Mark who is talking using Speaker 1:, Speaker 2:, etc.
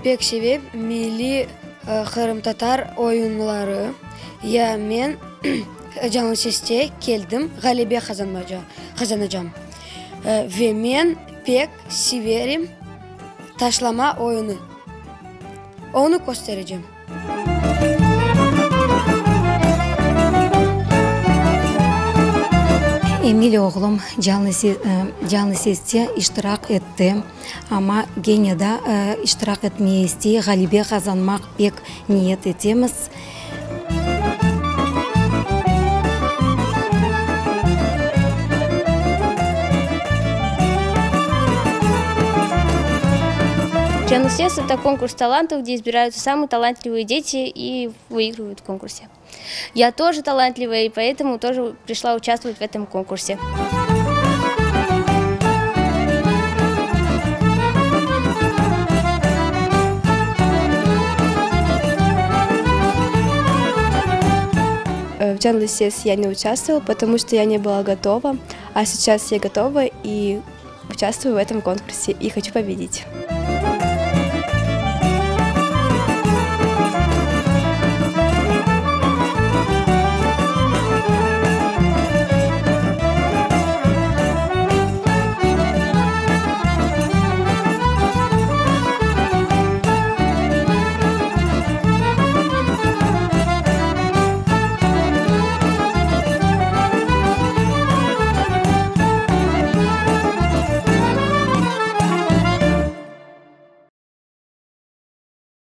Speaker 1: Pek sevip milli Kırım-Tatar oyunları. Ya men canlı sesте keldim, galibe kazanacağım. Ve men pek severim taşlama oyunu. Onu göstereceğim.
Speaker 2: Emil oğlum canlı sesте iştirak etti ama gene de iştirak etmeye isteye galibe kazanmak pek niyet etemiz.
Speaker 3: Canlı Ses — это конкурс талантов, где избираются самые талантливые дети и выигрывают в конкурсе. Я тоже талантливая, и поэтому тоже пришла участвовать в этом конкурсе.
Speaker 4: В Canlı Ses я не участвовала, потому что я не была готова, а сейчас я готова и участвую в этом конкурсе и хочу победить.